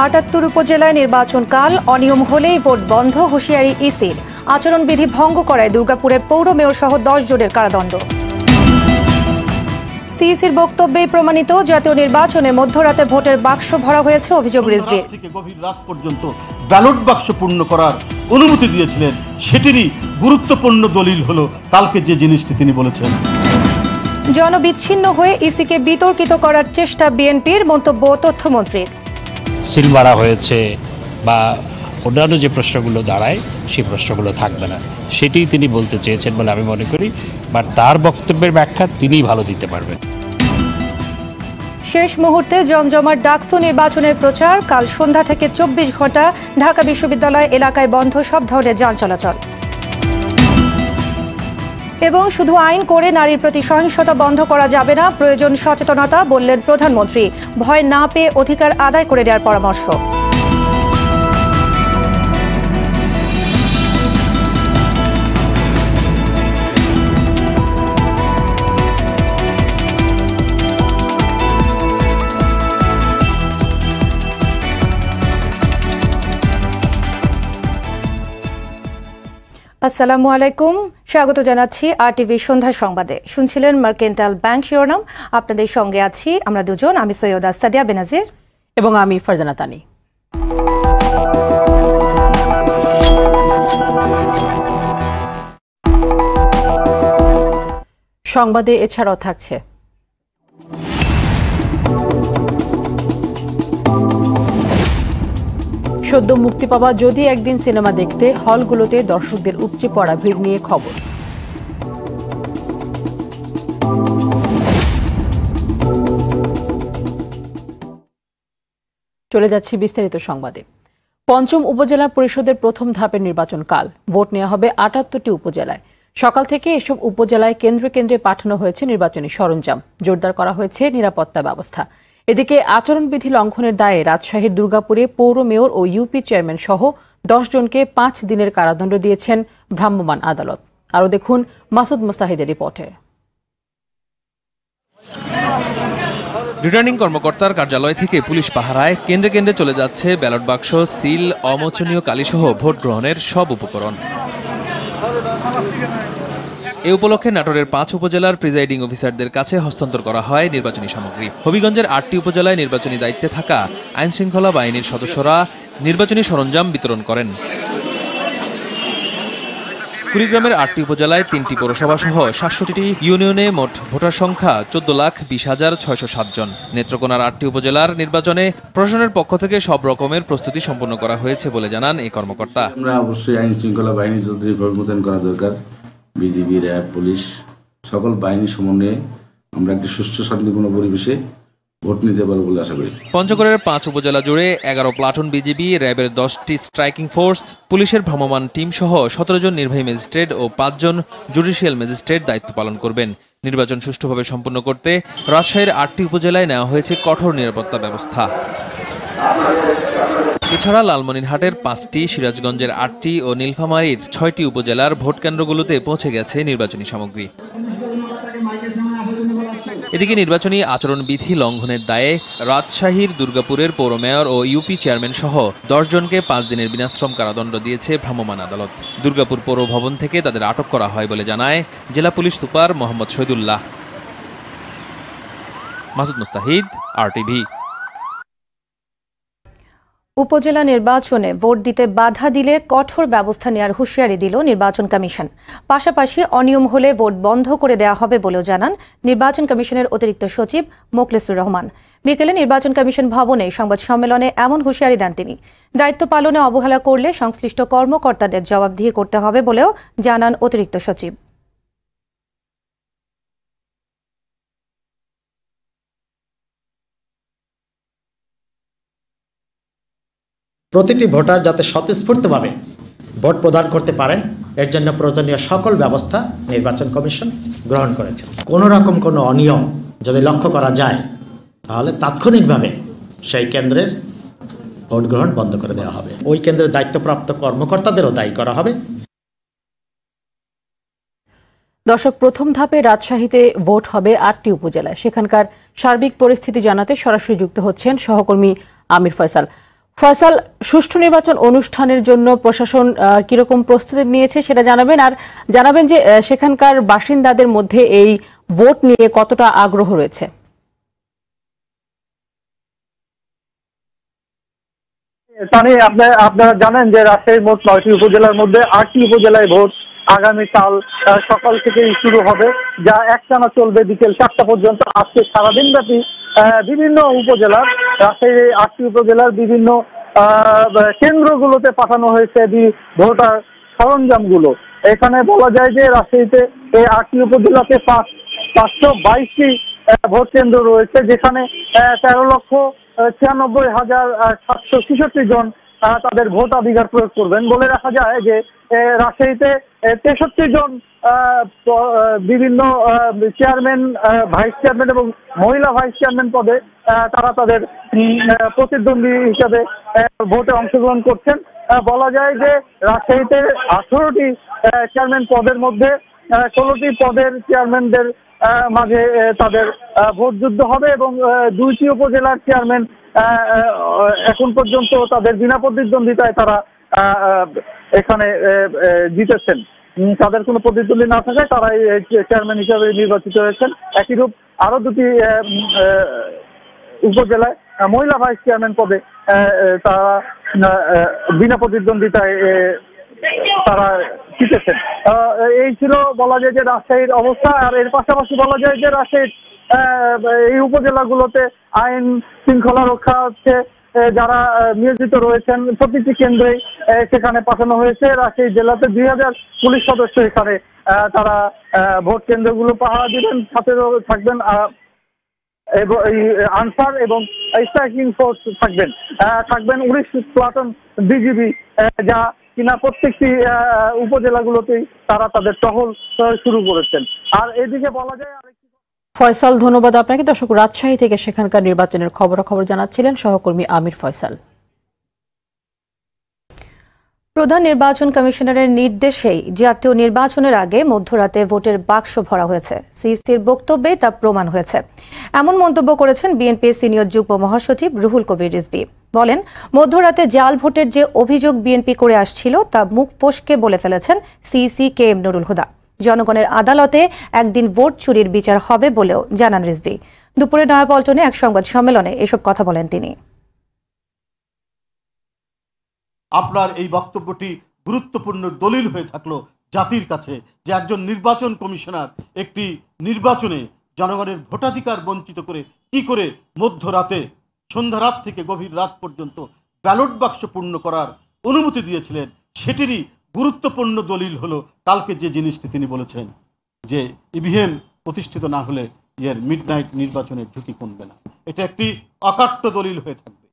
৭৮ উপজেলায় নির্বাচনকাল, অনিয়ম হলেই ভোট বন্ধ, হুঁশিয়ারি ইসির। আচরণবিধি ভঙ্গ করায় দুর্গাপুরের পৌর মেয়র সহ ১০ জনের কারাদণ্ড। সিইসির বক্তব্যেই প্রমাণিত, জাতীয় নির্বাচনে মধ্যরাতে ভোটের বাক্স ভরা হয়েছে অভিযোগ রিজভির। গভীর রাত পর্যন্ত ব্যালট বাক্স পূর্ণ করার অনুমতি দিয়েছিলেন, সেটিরই গুরুত্বপূর্ণ দলিল হলো কালকে যে জিনিসটি তিনি বলেছেন। জনবিচ্ছিন্ন হয়ে ইসিকে বিতর্কিত করার চেষ্টা বিএনপির, মন্তব্য তথ্যমন্ত্রীর। সিল মারা হয়েছে বা অন্যান্য যে প্রশ্নগুলো দাঁড়ায় সেই প্রশ্নগুলো থাকবে না, সেটি তিনি বলতে চেয়েছেন বলে আমি মনে করি। বা তার বক্তব্যের ব্যাখ্যা তিনিই ভালো দিতে পারবেন। শেষ মুহূর্তে জমজমাট ডাকসু নির্বাচনের প্রচার, কাল সন্ধ্যা থেকে ২৪ ঘণ্টা ঢাকা বিশ্ববিদ্যালয় এলাকায় বন্ধ সব ধরনের যান চলাচল। এবং শুধু আইন করে নারীর প্রতি সহিংসতা বন্ধ করা যাবে না, প্রয়োজন সচেতনতা, বললেন প্রধানমন্ত্রী। ভয় না পেয়ে অধিকার আদায় করে দেওয়ার পরামর্শ। আসসালামু আলাইকুম, স্বাগত জানাচ্ছি RTV সন্ধ্যার সংবাদে। শুনছিলেন মার্কেন্টাইল ব্যাংক শিরোনাম। আপনাদের সঙ্গে আছি আমরা দুজন, আমি সৈয়দা সাদিয়া বেনাজির এবং আমি ফারজানা তানি। সংবাদে এছাড়াও থাকছে সদ্য মুক্তি পাওয়া যদি একদিন সিনেমা দেখতে হলগুলোতে দর্শকদের উপচে পড়া ভিড় নিয়ে খবর। চলে যাচ্ছি বিস্তারিত সংবাদে। পঞ্চম উপজেলা পরিষদের প্রথম ধাপের নির্বাচন কাল। ভোট নেওয়া হবে ৭৮টি উপজেলায়। সকাল থেকে এসব উপজেলায় কেন্দ্রে কেন্দ্রে পাঠানো হয়েছে নির্বাচনী সরঞ্জাম, জোরদার করা হয়েছে নিরাপত্তা ব্যবস্থা। এদিকে আচরণবিধি লঙ্ঘনের দায়ে রাজশাহীর দুর্গাপুরে পৌর মেয়র ও ইউপি চেয়ারম্যান সহ ১০ জনকে ৫ দিনের কারাদণ্ড দিয়েছেন ভ্রাম্যমাণ আদালত। আরও দেখুন মাসুদ মুস্তাহিদের রিপোর্টে। রিটার্নিং কর্মকর্তার কার্যালয় থেকে পুলিশ পাহারায় কেন্দ্রে কেন্দ্রে চলে যাচ্ছে ব্যালট বাক্স, সিল, অমোচনীয় কালিসহ ভোট গ্রহণের সব উপকরণ। এ উপলক্ষে নাটোরের ৫ উপজেলার প্রিজাইডিং অফিসারদের কাছে হস্তান্তর করা হয় নির্বাচনী সামগ্রী। হবিগঞ্জের ৮টি উপজেলায় নির্বাচনী দায়িত্বে থাকা আইনশৃঙ্খলা বাহিনীর সদস্যরা নির্বাচনী সরঞ্জাম বিতরণ করেন। কুড়িগ্রামের ৮টি উপজেলায় ৩টি পৌরসভা সহ ৬৭টি ইউনিয়নে মোট ভোটার সংখ্যা ১৪,২০,৬০৭ জন। নেত্রকোনার ৮টি উপজেলার নির্বাচনে প্রশাসনের পক্ষ থেকে সব রকমের প্রস্তুতি সম্পন্ন করা হয়েছে বলে জানান এই কর্মকর্তা। আমরা অবশ্যই আইন শৃঙ্খলা বাহিনী যতভাবে মোতায়েন করা দরকার, বিজিবি, র্যাব, পুলিশ সকল বাহিনী সমন্বয়ে আমরা একটি সুষ্ঠু শান্তিপূর্ণ পরিবেশে ভোট নিতে পারবো বলে আশা করি। পঞ্চগড়ের ৫ উপজেলা জুড়ে ১১ প্লাটুন বিজিবি, র্যাবের ১০টি স্ট্রাইকিং ফোর্স, পুলিশের ভ্রাম্যমাণ টিম সহ ১৭ জন নির্বাহী ম্যাজিস্ট্রেট ও ৫ জন জুডিশিয়াল ম্যাজিস্ট্রেট দায়িত্ব পালন করবেন। নির্বাচন সুষ্ঠুভাবে সম্পন্ন করতে রাজশাহীর ৮টি উপজেলায় নেওয়া হয়েছে কঠোর নিরাপত্তা ব্যবস্থা। এছাড়া লালমনিরহাটের ৫টি, সিরাজগঞ্জের ৮টি ও নীলফামারীর ৬টি উপজেলার ভোট কেন্দ্রগুলোতে পৌঁছে গেছে নির্বাচনী সামগ্রী। এদিকে নির্বাচনী আচরণবিধি লঙ্ঘনের দায়ে রাজশাহীর দুর্গাপুরের পৌর মেয়র ও ইউপি চেয়ারম্যান সহ ১০ জনকে ৫ দিনের বিনাশ্রম কারাদণ্ড দিয়েছে ভ্রাম্যমাণ আদালত। দুর্গাপুর পৌর ভবন থেকে তাদের আটক করা হয় বলে জানায় জেলা police super Mohammad Shahidullah. Masud Mustahid, RTV। উপজেলা নির্বাচনে ভোট দিতে বাধা দিলে কঠোর ব্যবস্থা নেওয়ার হুঁশিয়ারি দিল নির্বাচন কমিশন। পাশাপাশি অনিয়ম হলে ভোট বন্ধ করে দেওয়া হবে বলেও জানান নির্বাচন কমিশনের অতিরিক্ত সচিব মোখলেসুর রহমান। বিকেলে নির্বাচন কমিশন ভবনে সংবাদ সম্মেলনে এমন হুঁশিয়ারি দেন তিনি। দায়িত্ব পালনে অবহেলা করলে সংশ্লিষ্ট কর্মকর্তাদের জবাবদিহি করতে হবে বলেও জানান অতিরিক্ত সচিব। প্রতিটি ভোটার যাতে স্বতঃস্ফূর্তভাবে ভোট প্রদান করতে পারেন, এর জন্য প্রয়োজনীয় সকল ব্যবস্থা নির্বাচন কমিশন গ্রহণ করেছে। কোনো রকম কোনো অনিয়ম যদি লক্ষ্য করা যায় তাহলে তাৎক্ষণিকভাবে সেই কেন্দ্রের ভোট গ্রহণ বন্ধ করে দেওয়া হবে। ওই কেন্দ্রের দায়িত্বপ্রাপ্ত কর্মকর্তাদেরও দায়ী করা হবে। দর্শক, প্রথম ধাপে রাজশাহীতে ভোট হবে ৮টি উপজেলায়। সেখানকার সার্বিক পরিস্থিতি জানাতে সরাসরি যুক্ত হচ্ছেন সহকর্মী আমির ফয়সাল। ফয়সাল, সুষ্ঠু নির্বাচন অনুষ্ঠানের জন্য প্রশাসন কিরকম প্রস্তুতি নিয়েছে সেটা জানাবেন, আর জানাবেন যে সেখানকার বাসিন্দাদের মধ্যে এই ভোট নিয়ে কতটা আগ্রহ রয়েছে। আপনারা জানেন যে রাজশাহীর মোট 9টি উপজেলার মধ্যে 8টি উপজেলায় ভোট আগামীকাল সকাল থেকেই শুরু হবে, যা একটানা চলবে বিকেল 4টা পর্যন্ত। আজকে সারাদিন ব্যাপী বিভিন্ন উপজেলার, রাজশাহীর 8টি উপজেলার বিভিন্ন কেন্দ্রগুলোতে পাঠানো হয়েছে ভোটার সরঞ্জামগুলো। এখানে বলা যায় যে রাজশাহীতে এই 8টি উপজেলাতে 522টি ভোট কেন্দ্র রয়েছে, যেখানে 13,96,766 জন তাদের ভোটাধিকার প্রয়োগ করবেন। বলে রাখা যায় যে রাজশাহীতে 63 জন বিভিন্ন চেয়ারম্যান, ভাইস চেয়ারম্যান এবং মহিলা ভাইস চেয়ারম্যান পদে তারা তাদের প্রতিদ্বন্দ্বী হিসাবে ভোটে অংশগ্রহণ করছেন। বলা যায় যে রাজশাহীতে 18টি চেয়ারম্যান পদের মধ্যে 16টি পদের চেয়ারম্যানদের মাঝে তাদের ভোট যুদ্ধ হবে এবং 2টি উপজেলার চেয়ারম্যান এখন পর্যন্ত তাদের বিনা প্রতিদ্বন্দ্বিতায় তারা এখানে জিতেছেন। তাদের কোনো প্রতিদ্বন্দ্বী না থাকায় তারাই চেয়ারম্যান হিসাবে নির্বাচিত হয়েছেন। একইরূপ আরো 2টি উপজেলায় মহিলা ভাইস চেয়ারম্যান পদে তারা বিনা প্রতিদ্বন্দ্বিতায় তারা জিতেছেন। এই ছিল বলা যায় যে রাজশাহীর অবস্থা। আর এর পাশাপাশি বলা যায় যে রাজশাহীর এই উপজেলাগুলোতে আইন শৃঙ্খলা রক্ষা হচ্ছে যারা নিয়োজিত রয়েছেন প্রতিটি কেন্দ্রেই সেখানে পাঠানো হয়েছে। রাজশাহী জেলাতে 2000 পুলিশ সদস্য এখানে তারা ভোট কেন্দ্রগুলো পাহারা দিবেন, সাথে থাকবেন এই আনসার এবং স্ট্রাইকিং ফোর্স থাকবেন 19 প্লাটুন বিজিবি, যা কিনা প্রত্যেকটি উপজেলাগুলোতেই তারা তাদের টহল শুরু করেছেন। আর এদিকে বলা যায় ফয়সাল, ধন্যবাদ আপনাকে। দর্শক, রাজশাহী থেকে সেখানকার নির্বাচনের খবরাখবর জানাচ্ছিলেন সহকর্মী আমির ফয়সাল। প্রধান নির্বাচন কমিশনারের নির্দেশেই জাতীয় নির্বাচনের আগে মধ্যরাতে ভোটের বাক্স ভরা হয়েছে। সিইসির বক্তব্যে তা প্রমাণ হয়েছে, এমন মন্তব্য করেছেন বিএনপির সিনিয়র যুগ্ম মহাসচিব রুহুল কবির রিজভী। বলেন, মধ্যরাতে জাল ভোটের যে অভিযোগ বিএনপি করে আসছিল তা মুখ ফসকে বলে ফেলেছেন CEC K M Nurul Huda. জনগণের আদালতে একদিন ভোট চুরির বিচার হবে বলেও জানান রিজভী। দুপুরে নয়াপল্টনে এক সংবাদ সম্মেলনে এসব কথা বলেন তিনি। আপনার এই বক্তব্যটি গুরুত্বপূর্ণ দলিল হয়ে থাকলো জাতির কাছে যে একজন নির্বাচন কমিশনার একটি নির্বাচনে জনগণের ভোটাধিকার বঞ্চিত করে কি করে মধ্যরাতে, সন্ধ্যা রাত থেকে গভীর রাত পর্যন্ত ব্যালট বাক্স পূর্ণ করার অনুমতি দিয়েছিলেন, সেটিরই গুরুত্বপূর্ণ দলিল হলো কালকে যে জিনিসটি তিনি বলেছেন যে ইভিএম প্রতিষ্ঠিত না হলে এর মিডনাইট নির্বাচনের ঝুঁকি কমবে না। এটা একটি অকাট্য দলিল হয়ে থাকবে।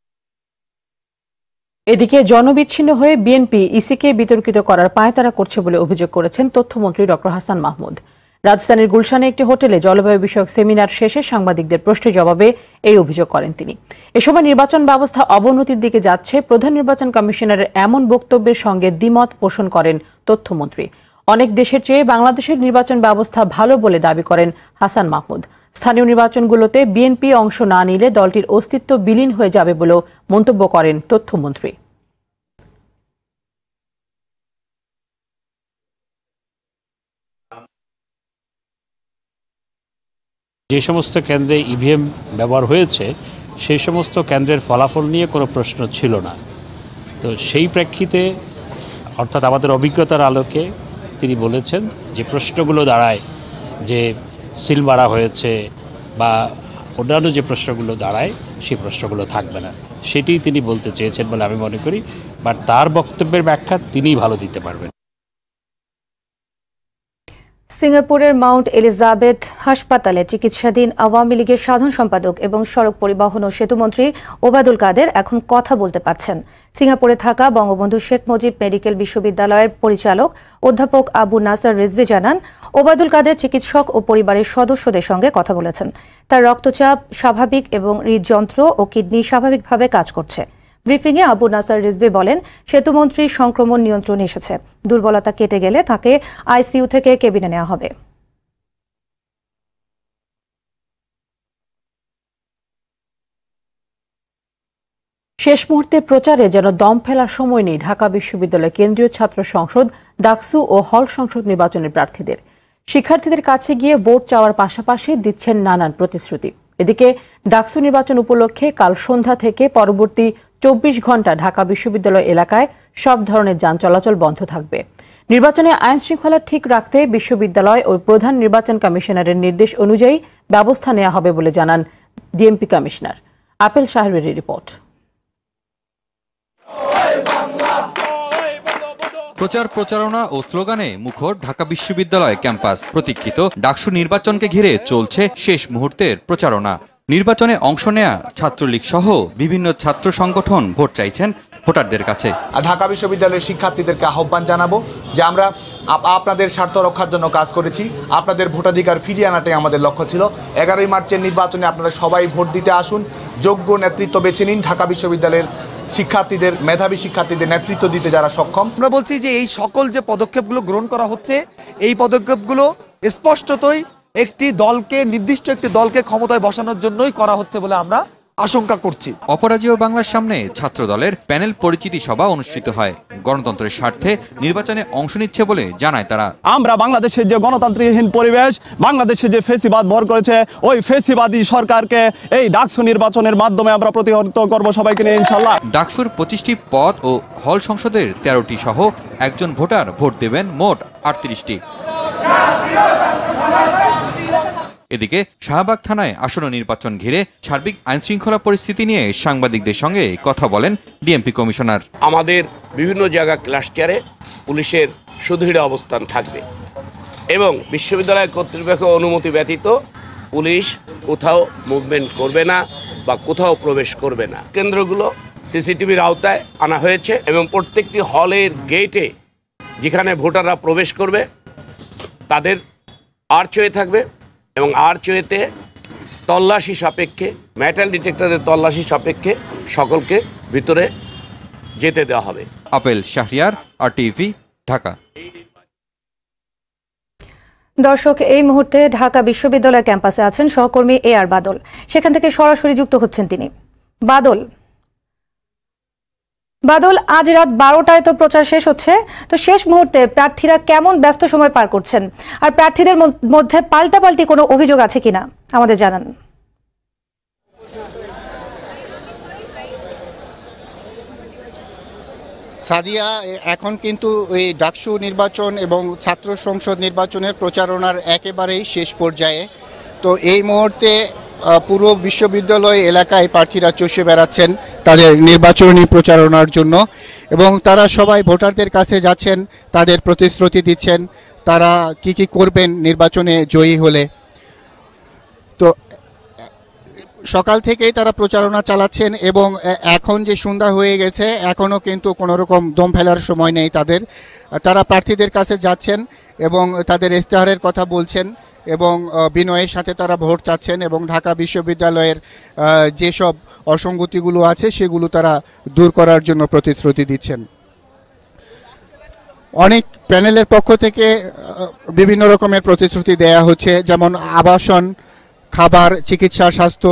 এদিকে জনবিচ্ছিন্ন হয়ে বিএনপি ইসিকে বিতর্কিত করার পায়তারা করছে বলে অভিযোগ করেছেন তথ্যমন্ত্রী ডক্টর হাসান মাহমুদ। রাজধানীর গুলশানে একটি হোটেলে জলবায়ু বিষয়ক সেমিনার শেষে সাংবাদিকদের প্রশ্নের জবাবে এই অভিযোগ করেন তিনি। এ সময় নির্বাচন ব্যবস্থা অবনতির দিকে যাচ্ছে প্রধান নির্বাচন কমিশনারের এমন বক্তব্যের সঙ্গে দ্বিমত পোষণ করেন তথ্যমন্ত্রী। অনেক দেশের চেয়ে বাংলাদেশের নির্বাচন ব্যবস্থা ভালো বলে দাবি করেন হাসান মাহমুদ। স্থানীয় নির্বাচনগুলোতে বিএনপি অংশ না নিলে দলটির অস্তিত্ব বিলীন হয়ে যাবে বলেও মন্তব্য করেন তথ্যমন্ত্রী। যে সমস্ত কেন্দ্রে ইভিএম ব্যবহার হয়েছে সেই সমস্ত কেন্দ্রের ফলাফল নিয়ে কোনো প্রশ্ন ছিল না। তো সেই প্রেক্ষিতে অর্থাৎ আমাদের অভিজ্ঞতার আলোকে তিনি বলেছেন যে প্রশ্নগুলো দাঁড়ায় যে সিল মারা হয়েছে বা অন্যান্য যে প্রশ্নগুলো দাঁড়ায় সেই প্রশ্নগুলো থাকবে না, সেটি তিনি বলতে চেয়েছেন বলে আমি মনে করি। বা তার বক্তব্যের ব্যাখ্যা তিনিই ভালো দিতে পারবেন। সিঙ্গাপুরের মাউন্ট এলিজাবেথ হাসপাতালে চিকিৎসাধীন আওয়ামী লীগের সাধারণ সম্পাদক এবং সড়ক পরিবহন ও সেতুমন্ত্রী ওবায়দুল কাদের এখন কথা বলতে পারছেন। সিঙ্গাপুরে থাকা বঙ্গবন্ধু শেখ মুজিব মেডিকেল বিশ্ববিদ্যালয়ের পরিচালক অধ্যাপক আবু নাসার রিজভী জানান, ওবায়দুল কাদের চিকিৎসক ও পরিবারের সদস্যদের সঙ্গে কথা বলেছেন। তার রক্তচাপ স্বাভাবিক এবং হৃদযন্ত্র ও কিডনি স্বাভাবিকভাবে কাজ করছে। ব্রিফিংয়ে আবু নাসার রিজভী বলেন, সেতুমন্ত্রী সংক্রমণ নিয়ন্ত্রণে এসেছে, দুর্বলতা কেটে গেলে তাকে আইসিইউ থেকে কেবিনে নেওয়া হবে। শেষ মুহূর্তে প্রচারে যেন দম ফেলার সময় নেই ঢাকা বিশ্ববিদ্যালয় কেন্দ্রীয় ছাত্র সংসদ, ডাকসু ও হল সংসদ নির্বাচনের প্রার্থীদের। শিক্ষার্থীদের কাছে গিয়ে ভোট চাওয়ার পাশাপাশি দিচ্ছেন নানান প্রতিশ্রুতি। এদিকে ডাকসু নির্বাচন উপলক্ষে কাল সন্ধ্যা থেকে পরবর্তী 24 ঘণ্টা ঢাকা বিশ্ববিদ্যালয় এলাকায় সব ধরনের যান চলাচল বন্ধ থাকবে। নির্বাচনে আইন শৃঙ্খলা ঠিক রাখতে বিশ্ববিদ্যালয় ও প্রধান নির্বাচন কমিশনারের নির্দেশ অনুযায়ী ব্যবস্থা নেওয়া হবে বলে জানান ডিএমপি কমিশনার। আপেল সাহেবের রিপোর্ট। প্রচার প্রচারণা ও স্লোগানে মুখর ঢাকা বিশ্ববিদ্যালয় ক্যাম্পাস। প্রতীক্ষিত ডাকসু নির্বাচনকে ঘিরে চলছে শেষ মুহূর্তের প্রচারণা। নির্বাচনে অংশ নেয়া ছাত্রলীগ সহ বিভিন্ন ছাত্র সংগঠন ভোট চাইছেন ভোটারদের কাছে। ঢাকা বিশ্ববিদ্যালয়ের শিক্ষার্থীদেরকে আহ্বান জানাবো যে আমরা আপনাদের স্বার্থ রক্ষার জন্য কাজ করেছি, আপনাদের ভোটাধিকার ফিরিয়ে আনাটাই আমাদের লক্ষ্য ছিল। 11ই মার্চের নির্বাচনে আপনারা সবাই ভোট দিতে আসুন, যোগ্য নেতৃত্ব বেছে নিন। ঢাকা বিশ্ববিদ্যালয়ের শিক্ষার্থীদের, মেধাবী শিক্ষার্থীদের নেতৃত্ব দিতে যারা সক্ষম। আমরা বলছি যে এই সকল যে পদক্ষেপগুলো গ্রহণ করা হচ্ছে, এই পদক্ষেপগুলো স্পষ্টতই একটি দলকে, নির্দিষ্ট একটি দলকে ক্ষমতায় বসানোর জন্যই করা হচ্ছে বলে আমরা আশঙ্কা করছি। অপরাজেয় বাংলার সামনে ছাত্র দলের প্যানেল পরিচিতি সভা অনুষ্ঠিত হয়। গণতন্ত্রের স্বার্থে নির্বাচনে অংশ নিচ্ছে বলে জানায় তারা। আমরা বাংলাদেশের যে গণতান্ত্রিকহীন পরিবেশ, বাংলাদেশে যে ফেসিবাদ ভর করেছে, ওই ফেসিবাদী সরকারকে এই ডাকসু নির্বাচনের মাধ্যমে আমরা প্রতিহত করব সবাইকে নিয়ে ইনশাল্লাহ। ডাকসুর 25টি পদ ও হল সংসদের 13টি সহ একজন ভোটার ভোট দেবেন মোট 38টি। এদিকে শাহবাগ থানায় আসন্ন নির্বাচন ঘিরে সার্বিক আইনশৃঙ্খলা পরিস্থিতি নিয়ে সাংবাদিকদের সঙ্গে কথা বলেন ডিএমপি কমিশনার। আমাদের বিভিন্ন জায়গা ক্লাস্টারে পুলিশের সুদৃঢ় অবস্থান থাকবে এবং বিশ্ববিদ্যালয় কর্তৃপক্ষের অনুমতি ব্যতীত পুলিশ কোথাও মুভমেন্ট করবে না বা কোথাও প্রবেশ করবে না। কেন্দ্রগুলো সিসিটিভির আওতায় আনা হয়েছে এবং প্রত্যেকটি হলের গেটে যেখানে ভোটাররা প্রবেশ করবে তাদের আর্চওয়ে থাকবে এবং আর্চওয়েতে তল্লাশি সাপেক্ষে, মেটাল ডিটেক্টরের তল্লাশি সাপেক্ষে সকলকে ভিতরে যেতে দেওয়া হবে। Apple Shahriar, RTV, Dhaka. দর্শক, এই মুহূর্তে ঢাকা বিশ্ববিদ্যালয় ক্যাম্পাসে আছেন সহকর্মী AR বাদল। সেখান থেকে সরাসরি যুক্ত হচ্ছেন তিনি। বাদল, আজ রাত 12টায় তো প্রচার শেষ হচ্ছে, তো শেষ মুহূর্তে প্রার্থীরা কেমন ব্যস্ত সময় পার করছেন, আর প্রার্থীদের মধ্যে পাল্টাপাল্টি কোনো অভিযোগ আছে কিনা আমাদের জানান। সাদিয়া, এখন কিন্তু এই ডাকসু নির্বাচন এবং ছাত্র সংসদ নির্বাচনের প্রচারণার একেবারেই শেষ পর্যায়ে। তো এই মুহূর্তে পুরো বিশ্ববিদ্যালয় এলাকায় প্রার্থীরা চষে বেড়াচ্ছেন তাদের নির্বাচনী প্রচারণার জন্য এবং তারা সবাই ভোটারদের কাছে যাচ্ছেন, তাদের প্রতিশ্রুতি দিচ্ছেন তারা কি কি করবেন নির্বাচনে জয়ী হলে। তো সকাল থেকেই তারা প্রচারণা চালাচ্ছেন এবং এখন যে সন্ধ্যা হয়ে গেছে এখনও কিন্তু কোনো রকম দম ফেলার সময় নেই তাদের। তারা প্রার্থীদের কাছে যাচ্ছেন এবং তাদের ইশতেহারের কথা বলছেন এবং বিনয়ের সাথে তারা ভোট চাচ্ছেন এবং ঢাকা বিশ্ববিদ্যালয়ের যেসব অসঙ্গতিগুলো আছে সেগুলো তারা দূর করার জন্য প্রতিশ্রুতি দিচ্ছেন। অনেক প্যানেলের পক্ষ থেকে বিভিন্ন রকমের প্রতিশ্রুতি দেয়া হচ্ছে, যেমন আবাসন, খাবার, চিকিৎসা, স্বাস্থ্য,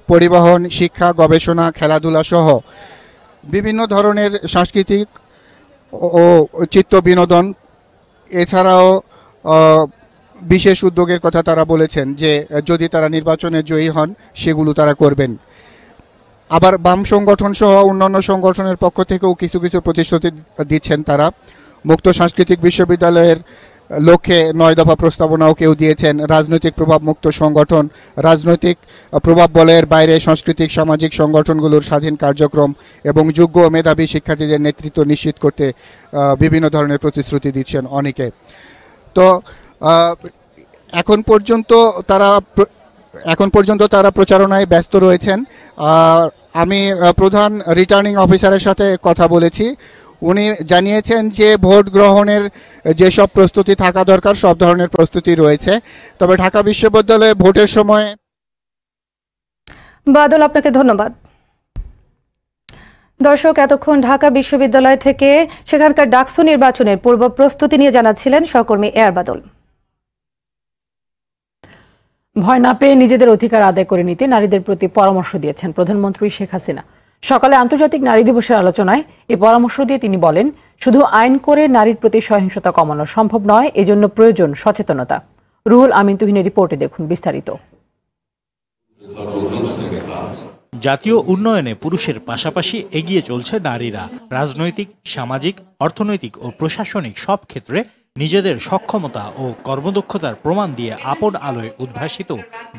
পরিবহন, শিক্ষা, গবেষণা, খেলাধুলা সহ বিভিন্ন ধরনের সাংস্কৃতিক ও চিত্ত বিনোদন। এছাড়াও বিশেষ উদ্যোগের কথা তারা বলেছেন যে যদি তারা নির্বাচনে জয়ী হন সেগুলো তারা করবেন। আবার বাম সংগঠন সহ অন্যান্য সংগঠনের পক্ষ থেকেও কিছু কিছু প্রতিশ্রুতি দিচ্ছেন তারা। মুক্ত সাংস্কৃতিক বিশ্ববিদ্যালয়ের লক্ষ্যে 9 দফা প্রস্তাবনাও কেউ দিয়েছেন। রাজনৈতিক প্রভাব মুক্ত সংগঠন, রাজনৈতিক প্রভাব বলয়ের বাইরে সাংস্কৃতিক সামাজিক সংগঠনগুলোর স্বাধীন কার্যক্রম এবং যোগ্য ও মেধাবী শিক্ষার্থীদের নেতৃত্ব নিশ্চিত করতে বিভিন্ন ধরনের প্রতিশ্রুতি দিচ্ছেন অনেকে। তো এখন পর্যন্ত তারা প্রচারণায় ব্যস্ত রয়েছেন। আমি প্রধান রিটার্নিং অফিসারের সাথে কথা বলেছি, উনি জানিয়েছেন যে ভোট গ্রহণের যেসব প্রস্তুতি থাকা দরকার সব ধরনের প্রস্তুতি রয়েছে, তবে ঢাকা বিশ্ববিদ্যালয়ে ভোটের সময়। বাদল, আপনাকে ধন্যবাদ। দর্শক, এতক্ষণ ঢাকা বিশ্ববিদ্যালয় থেকে সেখানকার ডাকসু নির্বাচনের পূর্ব প্রস্তুতি নিয়ে জানাচ্ছিলেন সহকর্মী AR বাদল। ভয় না পেয়ে নিজেদের অধিকার আদায় করে নিতে নারীদের প্রতি পরামর্শ দিয়েছেন প্রধানমন্ত্রী শেখ হাসিনা। সকালে আন্তর্জাতিক নারী দিবসের আলোচনায় এ পরামর্শ দিয়ে তিনি বলেন, শুধু আইন করে নারীর প্রতি সহিংসতা কমানো সম্ভব নয়, এজন্য প্রয়োজন সচেতনতা। রুহুল আমিন তুহিনের রিপোর্টে দেখুন বিস্তারিত। জাতীয় উন্নয়নে পুরুষের পাশাপাশি এগিয়ে চলছে নারীরা। রাজনৈতিক, সামাজিক, অর্থনৈতিক ও প্রশাসনিক সব ক্ষেত্রে নিজেদের সক্ষমতা ও কর্মদক্ষতার প্রমাণ দিয়ে আপন আলোয় উদ্ভাসিত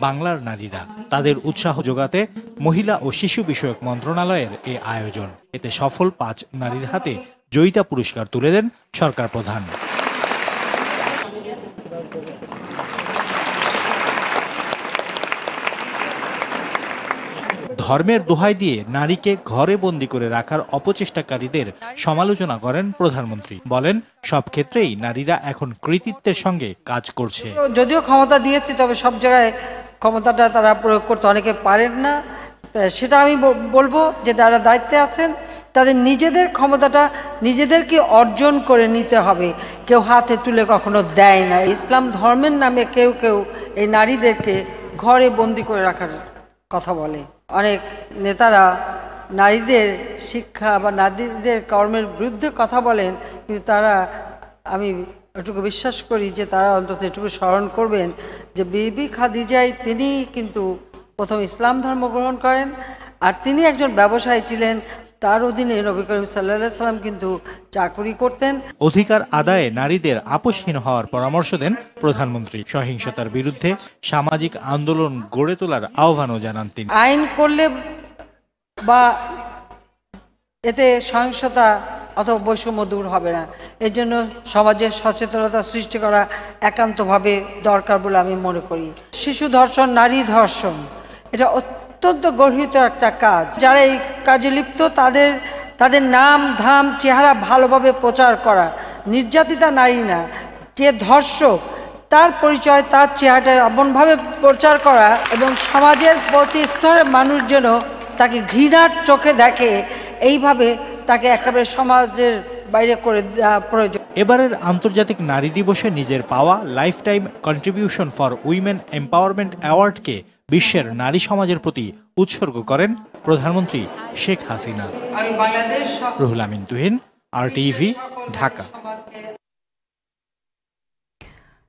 বাংলার নারীরা। তাদের উৎসাহ যোগাতে মহিলা ও শিশু বিষয়ক মন্ত্রণালয়ের এ আয়োজন। এতে সফল 5 নারীর হাতে জয়িতা পুরস্কার তুলে দেন সরকার প্রধান। ধর্মের দোহাই দিয়ে নারীকে ঘরে বন্দী করে রাখার অপচেষ্টাকারীদের সমালোচনা করেন প্রধানমন্ত্রী। বলেন, সব ক্ষেত্রেই নারীরা এখন কৃতিত্বের সঙ্গে কাজ করছে। যদিও ক্ষমতা দিয়েছে, তবে সব জায়গায় ক্ষমতাটা তারা প্রয়োগ করতে অনেকে পারেন না। সেটা আমি বলবো যে যারা দায়িত্বে আছেন তাদের নিজেদের ক্ষমতাটা নিজেদেরকে অর্জন করে নিতে হবে। কেউ হাতে তুলে কখনো দেয় না। ইসলাম ধর্মের নামে কেউ কেউ এই নারীদেরকে ঘরে বন্দি করে রাখার কথা বলে। অনেক নেতারা নারীদের শিক্ষা বা নারীদের কর্মের বিরুদ্ধে কথা বলেন, কিন্তু তারা, আমি এটুকু বিশ্বাস করি যে তারা অন্তত এটুকু স্মরণ করবেন যে বিবি খাদিজাই তিনি কিন্তু প্রথম ইসলাম ধর্ম গ্রহণ করেন, আর তিনি একজন ব্যবসায়ী ছিলেন। তার অধীনে নবী করিম সাল্লাল্লাহু আলাইহি ওয়াসাল্লাম কিন্তু চাকরি করতেন। অধিকার আদায়ে নারীদের আপোষহীন হওয়ার পরামর্শ দেন প্রধানমন্ত্রী। সহিংসতার বিরুদ্ধে সামাজিক আন্দোলন গড়ে তোলার আহ্বানও জানান তিনি। আইন করলে বা এতে সহিংসতা অথবা বৈষম্য দূর হবে না। এর জন্য সমাজের সচেতনতা সৃষ্টি করা একান্তভাবে দরকার বলে আমি মনে করি। শিশু ধর্ষণ, নারী ধর্ষণ, এটা অত্যন্ত গর্হিত একটা কাজ। যারা এই কাজে লিপ্ত তাদের নাম, ধাম, চেহারা ভালোভাবে প্রচার করা। নির্যাতিতা নারী না, যে ধর্ষক তার পরিচয়, তার চেহারাটা এমনভাবে প্রচার করা এবং সমাজের প্রতি স্তরের মানুষ যেন তাকে ঘৃণার চোখে দেখে, এইভাবে তাকে একেবারে সমাজের বাইরে করে দেওয়া প্রয়োজন। এবারের আন্তর্জাতিক নারী দিবসে নিজের পাওয়া life time contribution for women empowerment অ্যাওয়ার্ডকে বিশ্বের নারী সমাজের প্রতি উৎসর্গ করেন প্রধানমন্ত্রী শেখ হাসিনা। রুহুল আমিন তুহিন, RTV, ঢাকা।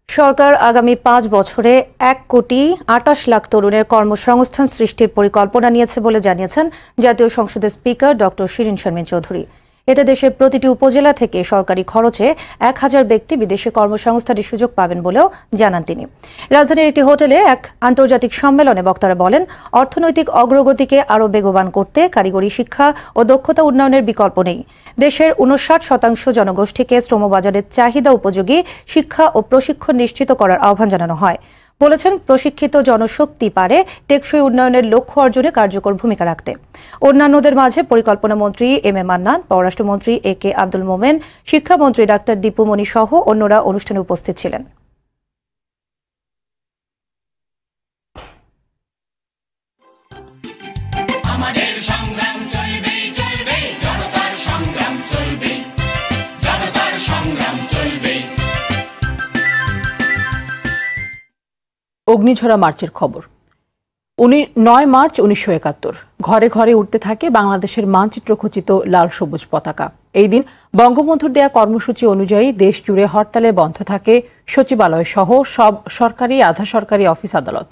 সরকার আগামী 5 বছরে 1,28,00,000 তরুণের কর্মসংস্থান সৃষ্টির পরিকল্পনা নিয়েছে বলে জানিয়েছেন জাতীয় সংসদের স্পিকার ডক্টর শিরিন শারমিন চৌধুরী। এতে দেশের প্রতিটি উপজেলা থেকে সরকারি খরচে 1000 ব্যক্তি বিদেশে কর্মসংস্থানের সুযোগ পাবেন বলেও জানান তিনি। রাজধানীর একটি হোটেলে এক আন্তর্জাতিক সম্মেলনে বক্তারা বলেন, অর্থনৈতিক অগ্রগতিকে আরও বেগবান করতে কারিগরি শিক্ষা ও দক্ষতা উন্নয়নের বিকল্প নেই। দেশের 59% জনগোষ্ঠীকে শ্রমবাজারের চাহিদা উপযোগী শিক্ষা ও প্রশিক্ষণ নিশ্চিত করার আহ্বান জানানো হয়। বলেছেন, প্রশিক্ষিত জনশক্তি পারে টেকসই উন্নয়নের লক্ষ্য অর্জনে কার্যকর ভূমিকা রাখতে। অন্যান্যদের মাঝে পরিকল্পনা মন্ত্রী M A মান্নান, পররাষ্ট্রমন্ত্রী AK আব্দুল মোমেন, শিক্ষামন্ত্রী ডাক্তার দীপু মনি সহ অন্যরা অনুষ্ঠানে উপস্থিত ছিলেন। অগ্নিঝরা মার্চের খবর। 9 মার্চ 1971 ঘরে ঘরে উঠতে থাকে বাংলাদেশের মানচিত্র খচিত লাল সবুজ পতাকা। এই দিন বঙ্গবন্ধুর দেয়া কর্মসূচি অনুযায়ী দেশ জুড়ে হরতালে বন্ধ থাকে সচিবালয় সহ সব সরকারি, আধা সরকারি অফিস আদালত।